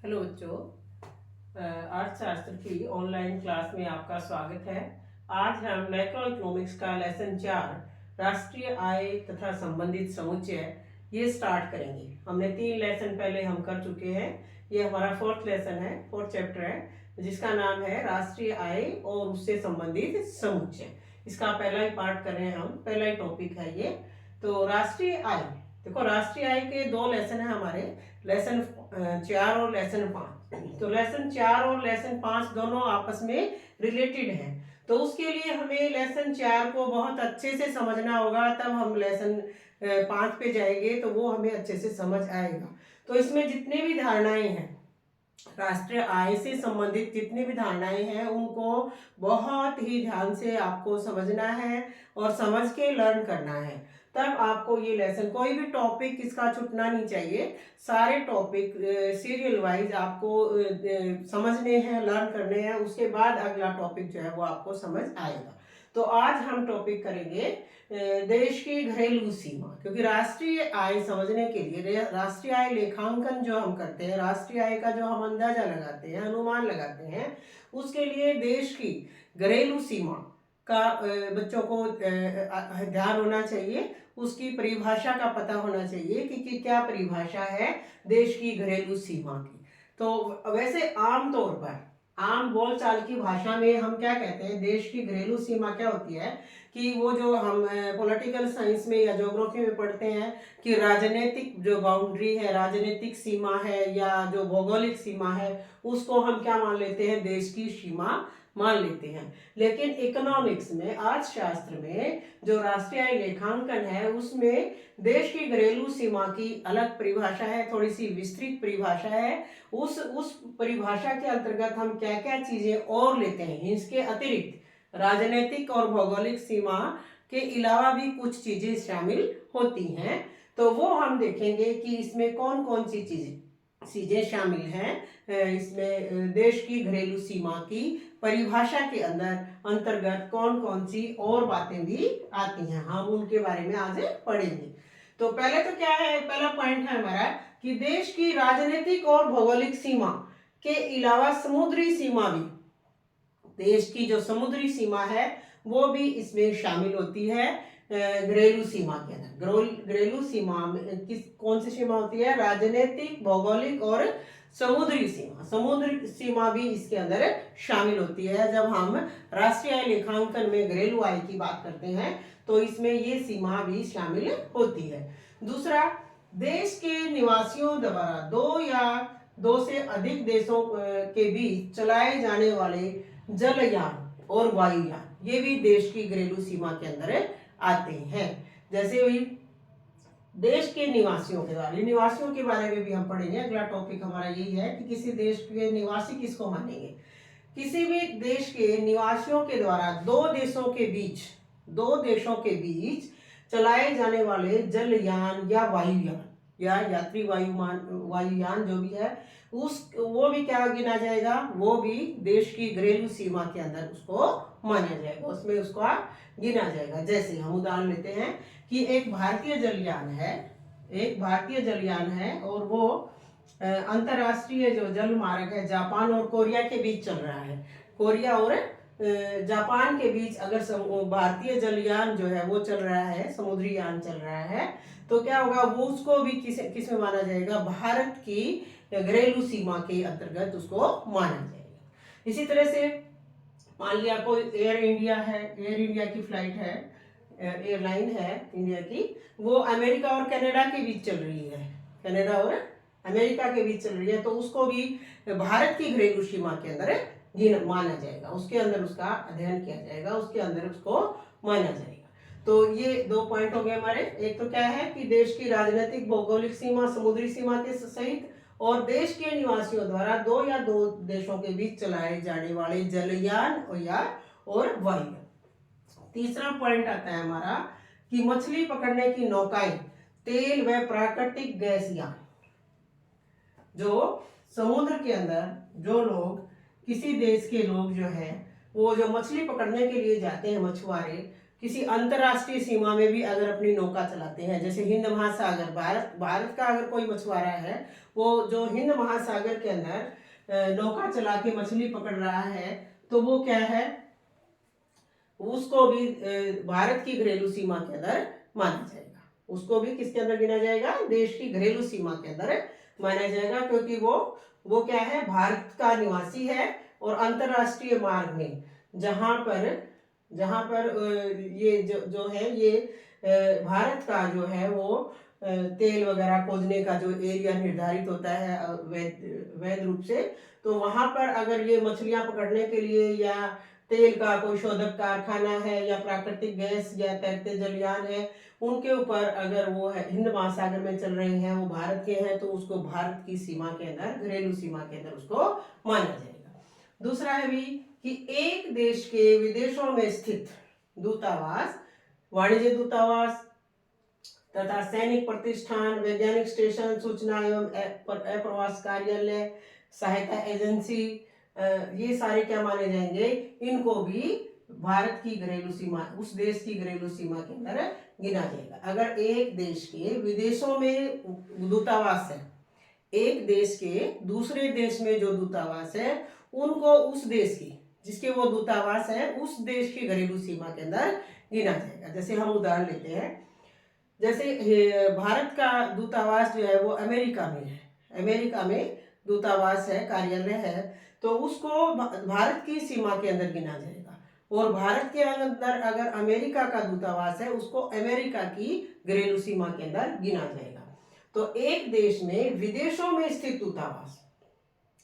Hello बच्चों। अर्थशास्त्र की ऑनलाइन क्लास में आपका स्वागत है। आज हम मैक्रो इकोनॉमिक्स का लेसन 4 राष्ट्रीय आय तथा संबंधित समुच्चय ये स्टार्ट करेंगे। हमने 3 लेसन पहले हम कर चुके हैं। ये हमारा फोर्थ लेसन है, फोर्थ चैप्टर है, जिसका नाम है राष्ट्रीय आय और उससे संबंधित समुच्चय। इसका पहला ही पार्ट कर रहे हैं हम, पहला ही टॉपिक है ये। तो राष्ट्रीय आय, देखो राष्ट्रीय आय के 2 लेसन है हमारे, लेसन 4 और लेसन 5। तो लेसन 4 और लेसन 5 दोनों आपस में रिलेटेड हैं। तो उसके लिए हमें लेसन 4 को बहुत अच्छे से समझना होगा, तब हम लेसन 5 पे जाएंगे तो वो हमें अच्छे से समझ आएगा। तो इसमें जितने भी धारणाएं हैं, राष्ट्रीय आय से संबंधित जितनी भी धारणाएं हैं, उनको बहुत ही ध्यान से आपको समझना है और समझ के लर्न करना है। तब आपको ये लेसन, कोई भी टॉपिक इसका छूटना नहीं चाहिए। सारे टॉपिक सीरियल वाइज आपको समझने हैं, लर्न करने हैं, उसके बाद अगला टॉपिक जो है वो आपको समझ आएगा। तो आज हम टॉपिक करेंगे देश की घरेलू सीमा, क्योंकि राष्ट्रीय आय समझने के लिए, राष्ट्रीय आय लेखांकन जो हम करते हैं, राष्ट्रीय आय का जो हम अंदाजा लगाते हैं, अनुमान लगाते हैं, उसके लिए देश की घरेलू सीमा का बच्चों को ध्यान होना चाहिए। उसकी परिभाषा का पता होना चाहिए कि क्या परिभाषा है देश की घरेलू सीमा की। तो वैसे आम तौर पर, आम बोलचाल की भाषा में हम क्या कहते हैं, देश की घरेलू सीमा क्या होती है कि वो जो हम पॉलिटिकल साइंस में या ज्योग्राफी में पढ़ते हैं कि राजनीतिक जो बाउंड्री है, राजनीतिक सीमा है या जो भौगोलिक सीमा है, उसको हम क्या मान लेते हैं, देश की सीमा मान लेते हैं। लेकिन इकोनॉमिक्स में, अर्थशास्त्र में जो राष्ट्रीय आय लेखांकन है, उसमें देश की घरेलू सीमा की अलग परिभाषा है, थोड़ी सी विस्तृत परिभाषा है। उस परिभाषा के अंतर्गत हम क्या क्या चीजें और लेते हैं, इसके अतिरिक्त राजनीतिक और भौगोलिक सीमा के अलावा भी कुछ चीजें शामिल होती हैं। तो वो हम देखेंगे कि इसमें कौन कौन सी चीजें शामिल हैं। इसमें देश की घरेलू सीमा की परिभाषा के अंतर्गत कौन कौन सी और बातें भी आती हैं, हम उनके बारे में आज पढ़ेंगे। तो पहले तो क्या है, पहला पॉइंट है हमारा कि देश की राजनीतिक और भौगोलिक सीमा के अलावा समुद्री सीमा भी, देश की जो समुद्री सीमा है वो भी इसमें शामिल होती है घरेलू सीमा के अंदर। घरेलू सीमा में कौन सी सीमा होती है, राजनीतिक, भौगोलिक और समुद्री सीमा। समुद्री सीमा भी इसके अंदर शामिल होती है। जब हम राष्ट्रीय आय लेखांकन में घरेलू आय की बात करते हैं तो इसमें ये सीमा भी शामिल होती है। दूसरा, देश के निवासियों द्वारा 2 या 2 से अधिक देशों के बीच चलाए जाने वाले जलयान और वायुयान, ये भी देश की घरेलू सीमा के अंदर आते हैं। जैसे भी देश के निवासियों के बारे, निवासियों के बारे में भी हम पढ़ेंगे। अगला टॉपिक हमारा यही है कि किसी देश के निवासी किसको मानेंगे, किसी भी देश के निवासियों के द्वारा 2 देशों के बीच चलाए जाने वाले जलयान या वायुयान या यात्री वायुयान जो भी है, वो भी क्या गिना जाएगा, वो भी देश की घरेलू सीमा के अंदर उसको माना जाएगा, उसमें उसको गिना जाएगा। जैसे हम उदाहरण लेते हैं कि एक भारतीय जलयान है और वो अंतरराष्ट्रीय जो जल मार्ग है जापान और कोरिया के बीच चल रहा है। कोरिया और जापान के बीच अगर भारतीय जलयान जो है वो चल रहा है, समुद्री यान चल रहा है, तो क्या होगा, वो उसको भी किस में माना जाएगा, भारत की घरेलू सीमा के अंतर्गत उसको माना जाएगा। इसी तरह से मान लिया कोई एयर इंडिया की फ्लाइट है, एयरलाइन है इंडिया की, वो अमेरिका और कनाडा के बीच चल रही है, कनाडा और अमेरिका के बीच चल रही है, तो उसको भी भारत की घरेलू सीमा के अंदर माना जाएगा, उसके अंदर उसका अध्ययन किया जाएगा, उसके अंदर उसको माना जाएगा। तो ये 2 पॉइंट हो गए हमारे। एक तो क्या है कि देश की राजनीतिक भौगोलिक सीमा समुद्री सीमा के सहित, और देश के निवासियों द्वारा 2 या 2 देशों के बीच चलाए जाने वाले जलयान और वायुयान। तीसरा पॉइंट आता है हमारा कि मछली पकड़ने की नौकाएं, तेल व प्राकृतिक गैस यान, जो समुद्र के अंदर जो लोग, किसी देश के लोग जो है वो जो मछली पकड़ने के लिए जाते हैं, मछुआरे, किसी अंतरराष्ट्रीय सीमा में भी अगर अपनी नौका चलाते हैं, जैसे हिंद महासागर, भारत का अगर कोई मछुआरा है, वो जो हिंद महासागर के अंदर नौका चला के मछली पकड़ रहा है, तो वो क्या है, उसको भी भारत की घरेलू सीमा के अंदर माना जाएगा। उसको भी किसके अंदर गिना जाएगा, देश की घरेलू सीमा के अंदर माना जाएगा, क्योंकि वो क्या है, भारत का निवासी है। और अंतरराष्ट्रीय मार्ग में जहां पर ये जो है, ये भारत का जो है वो तेल वगैरह खोजने का जो एरिया निर्धारित होता है वैध रूप से, तो वहां पर अगर ये मछलियां पकड़ने के लिए या तेल का कोई शोधक कारखाना है या प्राकृतिक गैस या तैरते जलयान है, उनके ऊपर अगर वो है हिंद महासागर में चल रहे हैं, वो भारत के हैं, तो उसको भारत की सीमा के अंदर, घरेलू सीमा के अंदर उसको माना जाएगा। दूसरा है भी कि एक देश के विदेशों में स्थित दूतावास, वाणिज्य दूतावास तथा सैनिक प्रतिष्ठान, वैज्ञानिक स्टेशन, सूचना एवं अप्रवास कार्यालय, सहायता एजेंसी, ये सारे क्या माने जाएंगे, इनको भी भारत की घरेलू सीमा, उस देश की घरेलू सीमा के अंदर गिना जाएगा। अगर एक देश के विदेशों में दूतावास है, एक देश के दूसरे देश में जो दूतावास है, उनको उस देश की, जिसके वो दूतावास है, उस देश की घरेलू सीमा के अंदर गिना जाएगा। जैसे हम उदाहरण लेते हैं, जैसे भारत का दूतावास जो है वो अमेरिका में है, अमेरिका में दूतावास है, कार्यालय है, तो उसको भारत की सीमा के अंदर गिना जाएगा। और भारत के अंदर अगर अमेरिका का दूतावास है, उसको अमेरिका की घरेलू सीमा के अंदर गिना जाएगा। तो एक देश में विदेशों में स्थित दूतावास,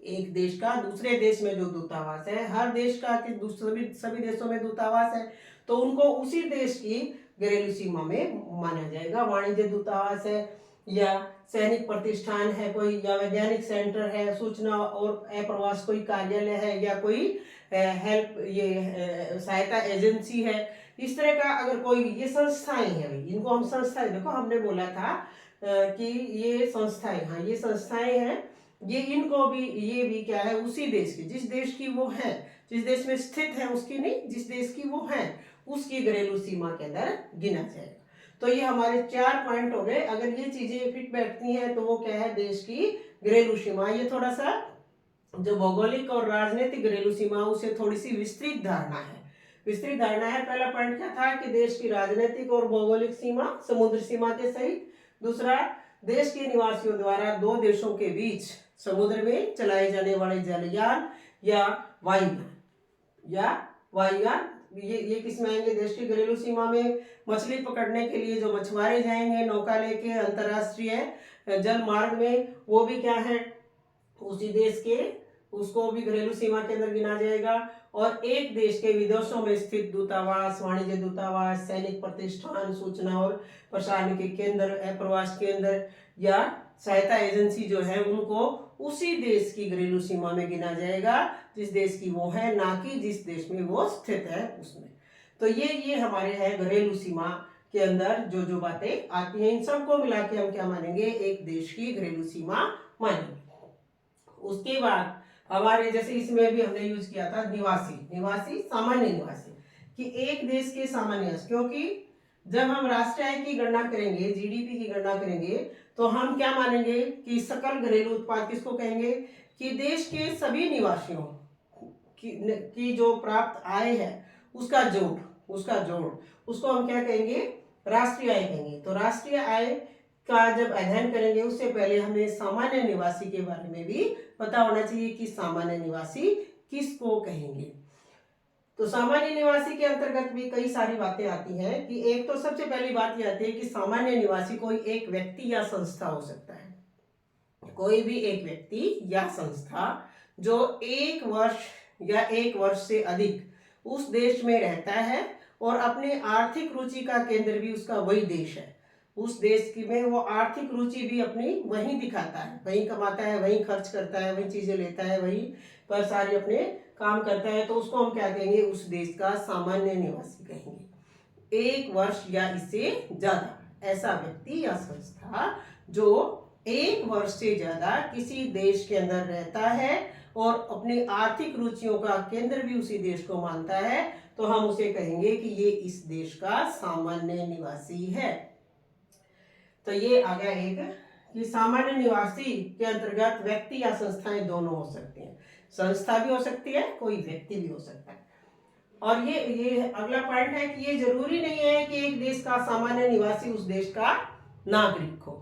एक देश का दूसरे देश में जो दूतावास है, हर देश का सभी देशों में दूतावास है, तो उनको उसी देश की घरेलू सीमा में माना जाएगा। वाणिज्य दूतावास है या सैनिक प्रतिष्ठान है कोई, या वैज्ञानिक सेंटर है, सूचना और अप्रवास कोई कार्यालय है, या कोई हेल्प सहायता एजेंसी है, इस तरह का अगर कोई, ये संस्थाएं हैं, इनको हम संस्थाएं, देखो हमने बोला था कि ये संस्थाएं, हाँ ये संस्थाएं हैं, ये इनको भी, ये भी क्या है, उसी देश की, जिस देश की वो है, जिस देश में स्थित है उसकी नहीं, जिस देश की वो है उसकी घरेलू सीमा के अंदर गिना जाएगा। तो ये हमारे 4 पॉइंट हो गए। अगर ये चीजें फिट बैठती हैं तो वो क्या है, देश की घरेलू सीमा। ये थोड़ा सा जो भौगोलिक और राजनीतिक घरेलू सीमा, उसे थोड़ी सी विस्तृत धारणा है, विस्तृत धारणा है। पहला पॉइंट क्या था कि देश की राजनीतिक और भौगोलिक सीमा समुद्र सीमा के सहित। दूसरा, देश के निवासियों द्वारा दो देशों के बीच समुद्र में चलाए जाने वाले जलयान या वायुयान, ये किस में आएंगे, देश की घरेलू सीमा में। मछली पकड़ने के लिए जो मछुआरे जाएंगे नौका लेके अंतरराष्ट्रीय जल मार्ग में, वो भी क्या है, उसी देश के, उसको भी घरेलू सीमा के अंदर गिना जाएगा। और एक देश के विदेशों में स्थित दूतावास, वाणिज्य दूतावास, सैनिक प्रतिष्ठान, सूचना और प्रसारण के केंद्र, अप्रवास केंद्र या सहायता एजेंसी जो है, उनको उसी देश की घरेलू सीमा में गिना जाएगा जिस देश की वो है, ना कि जिस देश में वो स्थित है उसमें। तो ये हमारे है घरेलू सीमा के अंदर जो जो बातें आती हैं, इन सबको मिला के हम क्या मानेंगे, एक देश की घरेलू सीमा मानेंगे। उसके बाद हमारे, जैसे इसमें भी हमने यूज किया था निवासी, सामान्य निवासी, कि एक देश के सामान्य, क्योंकि जब हम राष्ट्रीय आय की गणना करेंगे, जीडीपी की गणना करेंगे, तो हम क्या मानेंगे कि सकल घरेलू उत्पाद किसको कहेंगे, कि देश के सभी निवासियों की जो प्राप्त आय है उसका जोड़, उसको हम क्या कहेंगे, राष्ट्रीय आय कहेंगे। तो राष्ट्रीय आय का जब अध्ययन करेंगे, उससे पहले हमें सामान्य निवासी के बारे में भी पता होना चाहिए कि सामान्य निवासी किसको कहेंगे। तो सामान्य निवासी के अंतर्गत भी कई सारी बातें आती हैं, कि एक तो सबसे पहली बात यह आती है कि सामान्य निवासी कोई एक व्यक्ति या संस्था हो सकता है, कोई भी एक व्यक्ति या संस्था जो 1 वर्ष या 1 वर्ष से अधिक उस देश में रहता है और अपने आर्थिक रुचि का केंद्र भी उसका वही देश है, उस देश की में वो आर्थिक रुचि भी अपनी वहीं दिखाता है, वहीं कमाता है, वहीं खर्च करता है, वहीं चीजें लेता है, वहीं पर सारे अपने काम करता है, तो उसको हम क्या कहेंगे, उस देश का सामान्य निवासी कहेंगे। 1 वर्ष या इससे ज्यादा ऐसा व्यक्ति या संस्था जो 1 वर्ष से ज्यादा किसी देश के अंदर रहता है और अपनी आर्थिक रुचियों का केंद्र भी उसी देश को मानता है, तो हम उसे कहेंगे कि ये इस देश का सामान्य निवासी है। तो ये आ गया एक कि सामान्य निवासी के अंतर्गत व्यक्ति या संस्थाएं दोनों हो सकती हैं। संस्था भी हो सकती है, कोई व्यक्ति भी हो सकता है। और ये अगला पॉइंट है कि ये जरूरी नहीं है कि एक देश का सामान्य निवासी उस देश का नागरिक हो।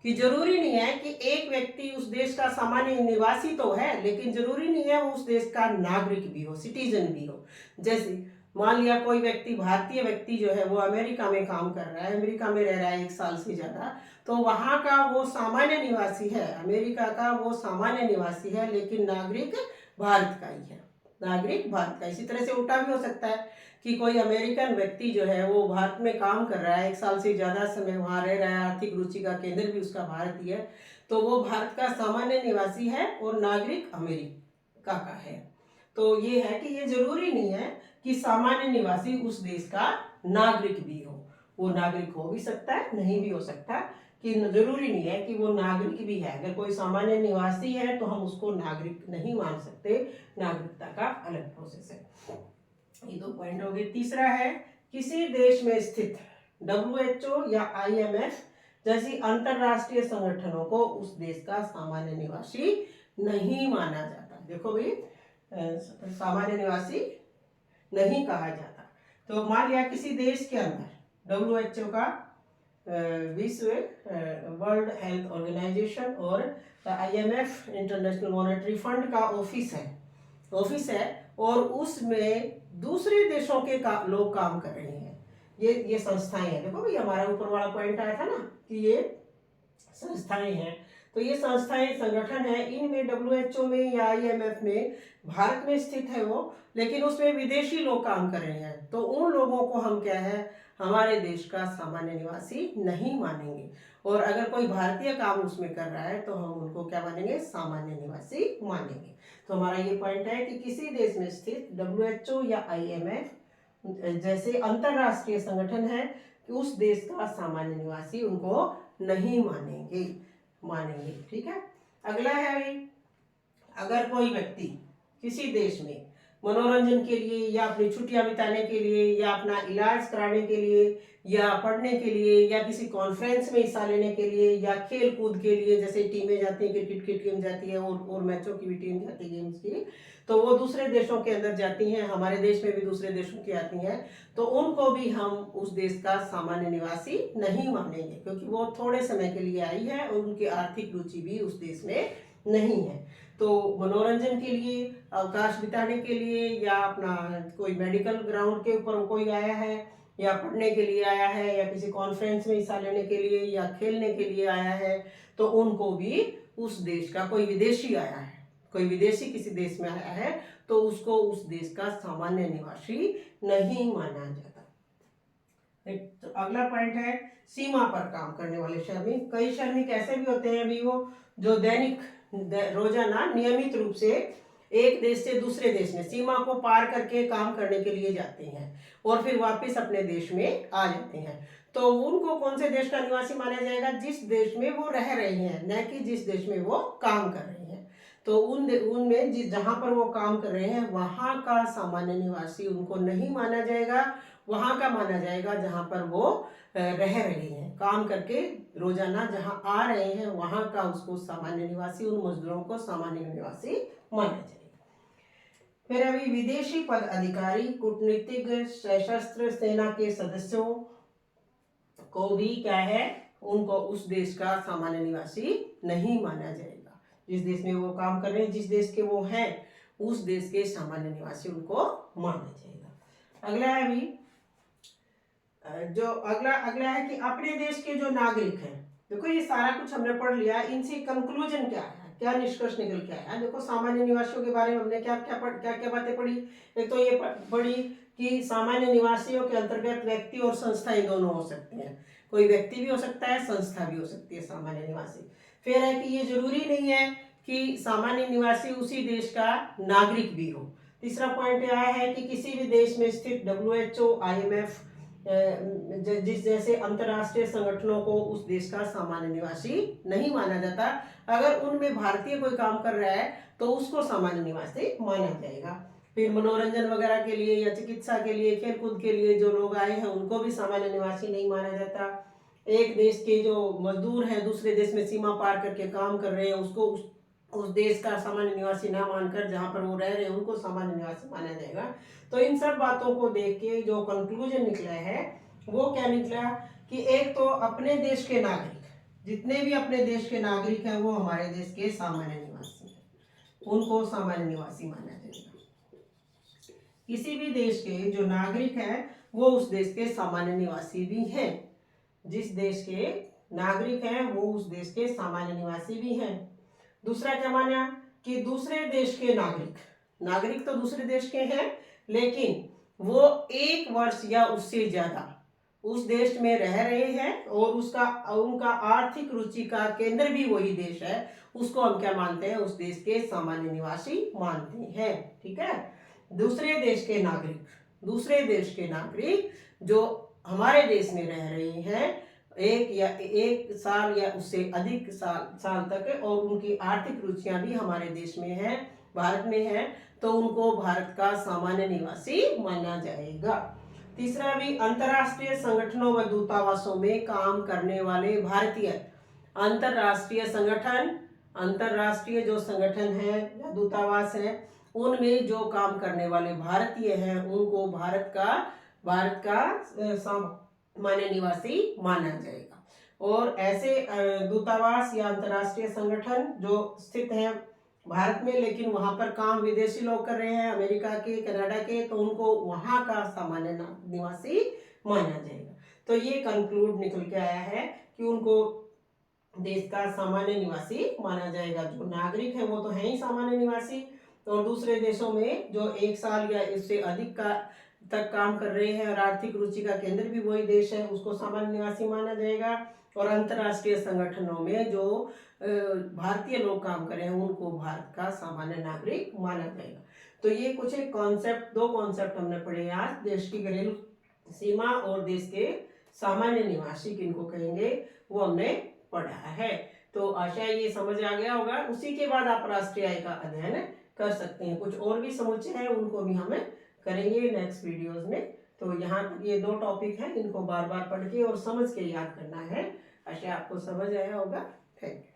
कि जरूरी नहीं है कि एक व्यक्ति उस देश का सामान्य निवासी तो है, लेकिन जरूरी नहीं है वो उस देश का नागरिक भी हो, सिटीजन भी हो। जैसे मान लिया कोई व्यक्ति, भारतीय व्यक्ति जो है वो अमेरिका में काम कर रहा है, अमेरिका में रह रहा है 1 साल से ज्यादा, तो वहां का वो सामान्य निवासी है, अमेरिका का वो सामान्य निवासी है, लेकिन नागरिक भारत का ही है, नागरिक भारत का। इसी तरह से उल्टा भी हो सकता है कि कोई अमेरिकन व्यक्ति जो है वो भारत में काम कर रहा है, 1 साल से ज्यादा समय वहां रह रहा है, आर्थिक रुचि का केंद्र भी उसका भारत ही है, तो वो भारत का सामान्य निवासी है और नागरिक अमेरिका का है। तो ये है कि ये जरूरी नहीं है कि सामान्य निवासी उस देश का नागरिक भी हो। वो नागरिक हो भी सकता है, नहीं भी हो सकता, कि जरूरी नहीं है कि वो नागरिक भी है। अगर कोई सामान्य निवासी है तो हम उसको नागरिक नहीं मान सकते, नागरिकता का अलग प्रोसेस है। ये 2 पॉइंट हो गए। तीसरा है किसी देश में स्थित WHO या IMF जैसी अंतरराष्ट्रीय संगठनों को उस देश का सामान्य निवासी नहीं माना जाता। देखो भाई, सामान्य निवासी नहीं कहा जाता। तो मान लिया किसी देश के अंदर WHO का विश्व वर्ल्ड हेल्थ ऑर्गेनाइजेशन और IMF इंटरनेशनल मॉनेटरी फंड का ऑफिस है और उसमें दूसरे देशों के लोग काम कर रहे हैं। ये संस्थाएं हैं। देखो भाई, हमारा ऊपर वाला पॉइंट आया था ना कि ये संस्थाएं हैं। तो ये संस्थाएं, संगठन है, इनमें WHO में या IMF में भारत में स्थित है वो, लेकिन उसमें विदेशी लोग काम कर रहे हैं। तो उन लोगों को हम क्या है, हमारे देश का सामान्य निवासी नहीं मानेंगे। और अगर कोई भारतीय काम उसमें कर रहा है तो हम उनको क्या मानेंगे, सामान्य निवासी मानेंगे। तो हमारा ये पॉइंट है कि किसी देश में स्थित WHO या IMF जैसे अंतरराष्ट्रीय संगठन है कि उस देश का सामान्य निवासी उनको नहीं मानेंगे। ठीक है। अगला है भाई, अगर कोई व्यक्ति किसी देश में मनोरंजन के लिए या अपनी छुट्टियां बिताने के लिए या अपना इलाज कराने के लिए या पढ़ने के लिए या किसी कॉन्फ्रेंस में हिस्सा लेने के लिए या खेल कूद के लिए, जैसे टीमें जाती हैं, क्रिकेट की टीम जाती है और मैचों की भी टीम जाती है गेम्स की, तो वो दूसरे देशों के अंदर जाती हैं, हमारे देश में भी दूसरे देशों की आती हैं, तो उनको भी हम उस देश का सामान्य निवासी नहीं मानेंगे, क्योंकि वो थोड़े समय के लिए आई है और उनकी आर्थिक रुचि भी उस देश में नहीं है। तो मनोरंजन के लिए, अवकाश बिताने के लिए या अपना कोई मेडिकल ग्राउंड के ऊपर कोई आया है या पढ़ने के लिए आया है या किसी कॉन्फ्रेंस में हिस्सा लेने के लिए या खेलने के लिए आया है, तो उनको भी उस देश का, कोई विदेशी आया है, कोई विदेशी किसी देश में आया है, तो उसको उस देश का सामान्य निवासी नहीं माना जाता। तो अगला पॉइंट है सीमा पर काम करने वाले श्रमिक। कई श्रमिक ऐसे भी होते हैं अभी वो जो दैनिक रोजाना नियमित रूप से एक देश से दूसरे देश में सीमा को पार करके काम करने के लिए जाते हैं और फिर वापस अपने देश में आ जाते हैं। तो उनको कौन से देश का निवासी माना जाएगा, जिस देश में वो रह रहे हैं, न कि जिस देश में वो काम कर रहे हैं। तो उनमें जहां पर वो काम कर रहे हैं वहां का सामान्य निवासी उनको नहीं माना जाएगा, वहां का माना जाएगा जहां पर वो रह रहे हैं, काम करके रोजाना जहां आ रहे हैं वहां का उसको सामान्य निवासी, उन मजदूरों को सामान्य निवासी माना जाएगा। फिर अभी विदेशी पद अधिकारी, कूटनीतिक, सशस्त्र सेना के सदस्यों को भी क्या है, उनको उस देश का सामान्य निवासी नहीं माना जाएगा। जिस देश में वो काम कर रहे हैं, जिस देश के वो हैं, उस देश के सामान्य निवासी उनको माना जाएगा। अगला है अभी जो अगला है कि अपने देश के जो नागरिक हैं। देखो ये सारा कुछ हमने पढ़ लिया, इनसे कंक्लूजन क्या है, क्या निष्कर्ष निकल के आया। देखो सामान्य निवासियों के बारे में हमने क्या क्या बातें पढ़ी। एक तो ये पढ़ी कि सामान्य निवासियों के अंतर्गत व्यक्ति और संस्थाएं दोनों हो सकती हैं, कोई व्यक्ति भी हो सकता है, संस्था भी हो सकती है सामान्य निवासी। फिर है कि ये जरूरी नहीं है कि सामान्य निवासी उसी देश का नागरिक भी हो। तीसरा पॉइंट यह है कि किसी भी देश में स्थित WHO, IMF जिस जैसे अंतरराष्ट्रीय संगठनों को उस देश का सामान्य निवासी नहीं माना जाता। अगर उनमें भारतीय कोई काम कर रहा है तो उसको सामान्य निवासी माना जाएगा। फिर मनोरंजन वगैरह के लिए या चिकित्सा के लिए, खेलकूद के लिए जो लोग आए हैं उनको भी सामान्य निवासी नहीं माना जाता। एक देश के जो मजदूर हैं दूसरे देश में सीमा पार करके काम कर रहे हैं उसको उस देश का सामान्य निवासी ना मानकर जहाँ पर वो रह रहे हैं उनको सामान्य निवासी माना जाएगा। तो इन सब बातों को देख के जो कंक्लूजन निकला है वो क्या निकला कि एक तो अपने देश के नागरिक, जितने भी अपने देश के नागरिक हैं वो हमारे देश के सामान्य निवासी हैं, उनको सामान्य निवासी माना जाएगा। किसी भी देश के जो नागरिक हैं वो उस देश के सामान्य निवासी भी हैं। जिस देश के नागरिक हैं वो उस देश के सामान्य निवासी भी हैं। दूसरा क्या माना कि दूसरे देश के नागरिक, नागरिक तो दूसरे देश के हैं लेकिन वो 1 वर्ष या उससे ज्यादा उस देश में रह रहे हैं और उनका आर्थिक रुचि का केंद्र भी वही देश है, उसको हम क्या मानते हैं, उस देश के सामान्य निवासी मानते हैं। ठीक है। दूसरे देश के नागरिक जो हमारे देश में रह रहे हैं 1 साल या उससे अधिक साल तक और उनकी आर्थिक रुचियां भी हमारे देश में है, भारत में है, तो उनको भारत का सामान्य निवासी माना जाएगा। तीसरा भी अंतर्राष्ट्रीय संगठनों व दूतावासों में काम करने वाले भारतीय, अंतर्राष्ट्रीय जो संगठन है या दूतावास है उनमें जो काम करने वाले भारतीय हैं उनको भारत का सामान्य निवासी माना जाएगा। और ऐसे दूतावास या अंतर्राष्ट्रीय संगठन जो स्थित हैं भारत में लेकिन वहां पर काम विदेशी लोग कर रहे हैं, अमेरिका के, कनाडा के, तो उनको वहां का सामान्य निवासी माना जाएगा। तो ये कंक्लूड निकल के आया है कि उनको देश का सामान्य निवासी माना जाएगा। जो नागरिक है वो तो है ही सामान्य निवासी, और दूसरे देशों में जो 1 साल या इससे अधिक तक काम कर रहे हैं और आर्थिक रुचि का केंद्र भी वही देश है उसको सामान्य निवासी माना जाएगा। और अंतर्राष्ट्रीय संगठनों में जो भारतीय लोग काम कर रहे हैं उनको भारत का सामान्य नागरिक माना जाएगा। तो ये कुछ एक दो कॉन्सेप्ट हमने पढ़े आज, देश की घरेलू सीमा और देश के सामान्य निवासी किनको कहेंगे वो हमने पढ़ा है। तो आशा ये समझ आ गया होगा। उसी के बाद आप राष्ट्रीय आय का अध्ययन कर सकते हैं। कुछ और भी समुच्चय है उनको भी हम करेंगे नेक्स्ट वीडियोस में। तो यहाँ तक ये 2 टॉपिक हैं, इनको बार बार पढ़ के और समझ के याद करना है। आशा आपको समझ आया होगा। Thank you.